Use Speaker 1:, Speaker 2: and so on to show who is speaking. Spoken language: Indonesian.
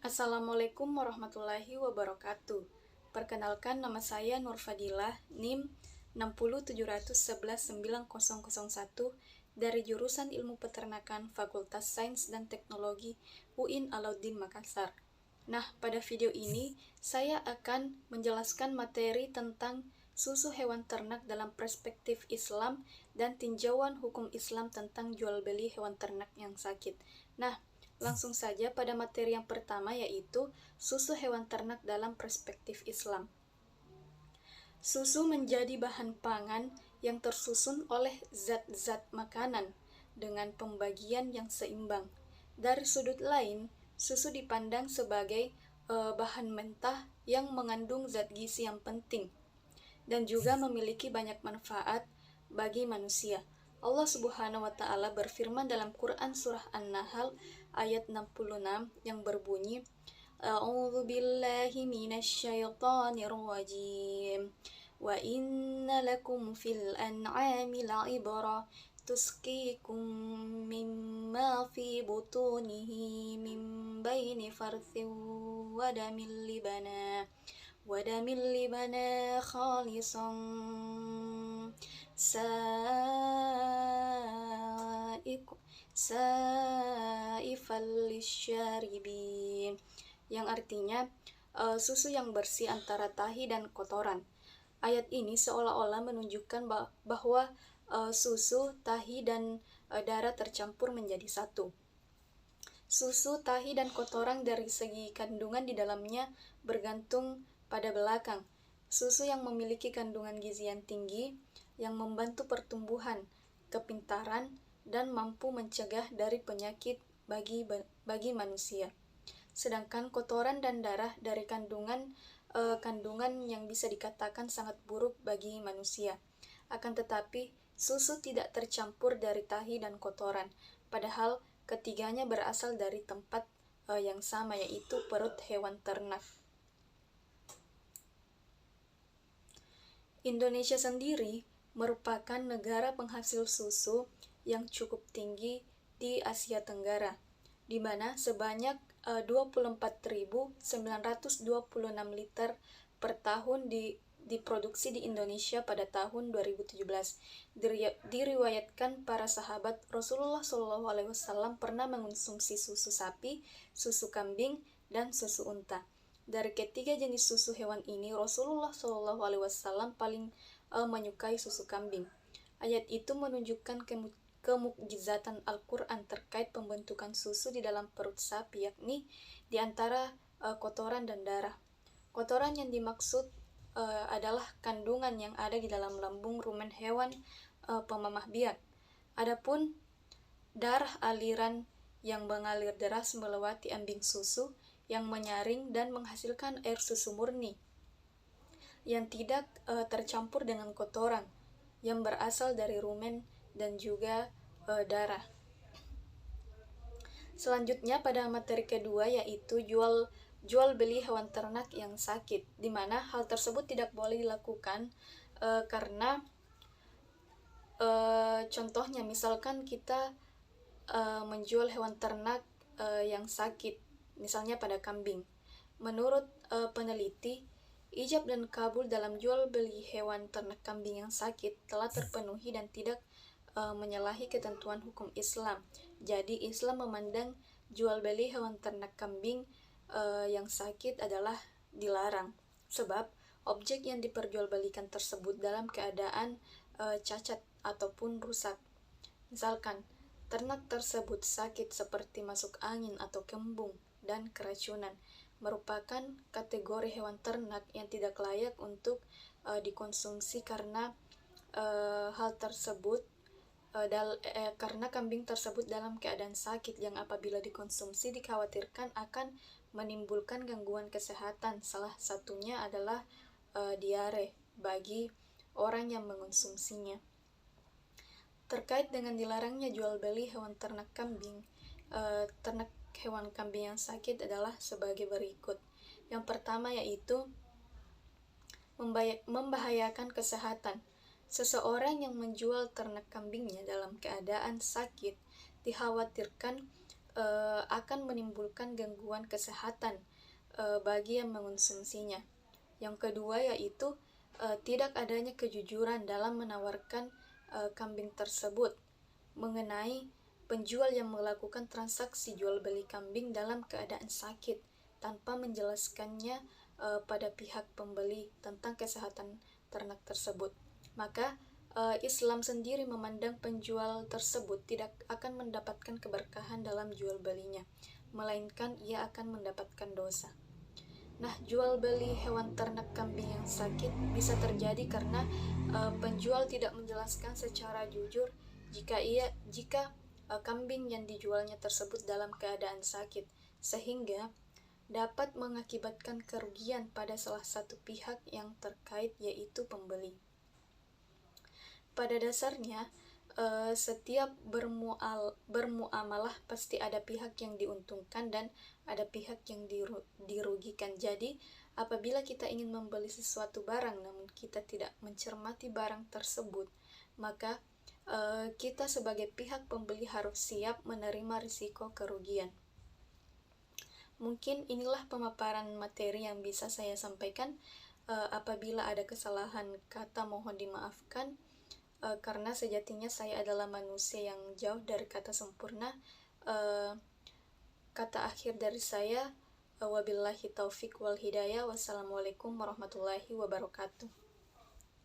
Speaker 1: Assalamualaikum warahmatullahi wabarakatuh. Perkenalkan, nama saya Nur Fadilah, NIM 607119001 dari jurusan Ilmu Peternakan Fakultas Sains dan Teknologi UIN Alauddin Makassar. Nah, pada video ini saya akan menjelaskan materi tentang susu hewan ternak dalam perspektif Islam dan tinjauan hukum Islam tentang jual beli hewan ternak yang sakit. Nah, langsung saja pada materi yang pertama, yaitu susu hewan ternak dalam perspektif Islam. Susu menjadi bahan pangan yang tersusun oleh zat-zat makanan dengan pembagian yang seimbang. Dari sudut lain, susu dipandang sebagai bahan mentah yang mengandung zat gizi yang penting dan juga memiliki banyak manfaat bagi manusia. Allah Subhanahu wa Ta'ala berfirman dalam Quran surah An-Nahl ayat 66 yang berbunyi, A'udzu billahi minasyaitonir rajim. Wa inna lakum fil an'ami la'ibrah tusqikum mimma fi butunihi min baini farthin wa damil libana khalisan sa'ifal lisyaribin, yang artinya susu yang bersih antara tahi dan kotoran. Ayat ini seolah-olah menunjukkan bahwa susu, tahi, dan darah tercampur menjadi satu. Susu, tahi, dan kotoran dari segi kandungan di dalamnya bergantung pada belakang. Susu yang memiliki kandungan gizi yang tinggi, yang membantu pertumbuhan, kepintaran, dan mampu mencegah dari penyakit bagi manusia. Sedangkan kotoran dan darah dari kandungan yang bisa dikatakan sangat buruk bagi manusia. Akan tetapi, susu tidak tercampur dari tahi dan kotoran, padahal ketiganya berasal dari tempat yang sama, yaitu perut hewan ternak. Indonesia sendiri merupakan negara penghasil susu yang cukup tinggi di Asia Tenggara, di mana sebanyak 24.926 liter per tahun diproduksi di Indonesia pada tahun 2017. Diriwayatkan para sahabat Rasulullah SAW pernah mengonsumsi susu sapi, susu kambing, dan susu unta. Dari ketiga jenis susu hewan ini, Rasulullah SAW paling menyukai susu kambing. Ayat itu menunjukkan kemukjizatan Al-Quran terkait pembentukan susu di dalam perut sapi, yakni di antara kotoran dan darah. Kotoran yang dimaksud adalah kandungan yang ada di dalam lambung rumen hewan pemamah biak. Adapun darah aliran yang mengalir deras melewati ambing susu yang menyaring dan menghasilkan air susu murni yang tidak tercampur dengan kotoran yang berasal dari rumen dan juga darah. Selanjutnya pada materi kedua, yaitu jual beli hewan ternak yang sakit, di mana hal tersebut tidak boleh dilakukan karena contohnya misalkan kita menjual hewan ternak yang sakit, misalnya pada kambing. Menurut peneliti, ijab dan kabul dalam jual beli hewan ternak kambing yang sakit telah terpenuhi dan tidak menyalahi ketentuan hukum Islam. Jadi Islam memandang jual beli hewan ternak kambing yang sakit adalah dilarang, sebab objek yang diperjualbelikan tersebut dalam keadaan cacat ataupun rusak. Misalkan ternak tersebut sakit seperti masuk angin atau kembung dan keracunan, merupakan kategori hewan ternak yang tidak layak untuk dikonsumsi karena hal tersebut karena kambing tersebut dalam keadaan sakit yang apabila dikonsumsi dikhawatirkan akan menimbulkan gangguan kesehatan. Salah satunya adalah diare bagi orang yang mengonsumsinya. Terkait dengan dilarangnya jual beli hewan ternak kambing, ternak hewan kambing yang sakit adalah sebagai berikut. Yang pertama yaitu membahayakan kesehatan. Seseorang yang menjual ternak kambingnya dalam keadaan sakit dikhawatirkan akan menimbulkan gangguan kesehatan bagi yang mengonsumsinya. Yang kedua yaitu tidak adanya kejujuran dalam menawarkan kambing tersebut mengenai penjual yang melakukan transaksi jual beli kambing dalam keadaan sakit tanpa menjelaskannya pada pihak pembeli tentang kesehatan ternak tersebut. Maka Islam sendiri memandang penjual tersebut tidak akan mendapatkan keberkahan dalam jual belinya, melainkan ia akan mendapatkan dosa. Nah, jual beli hewan ternak kambing yang sakit bisa terjadi karena penjual tidak menjelaskan secara jujur jika kambing yang dijualnya tersebut dalam keadaan sakit, sehingga dapat mengakibatkan kerugian pada salah satu pihak yang terkait, yaitu pembeli. Pada dasarnya, setiap bermuamalah pasti ada pihak yang diuntungkan dan ada pihak yang dirugikan. Jadi, apabila kita ingin membeli sesuatu barang namun kita tidak mencermati barang tersebut, maka kita sebagai pihak pembeli harus siap menerima risiko kerugian. Mungkin inilah pemaparan materi yang bisa saya sampaikan. Apabila ada kesalahan kata, mohon dimaafkan. Karena sejatinya saya adalah manusia yang jauh dari kata sempurna. Kata akhir dari saya, wabillahi taufik wal hidayah. Wassalamualaikum warahmatullahi wabarakatuh.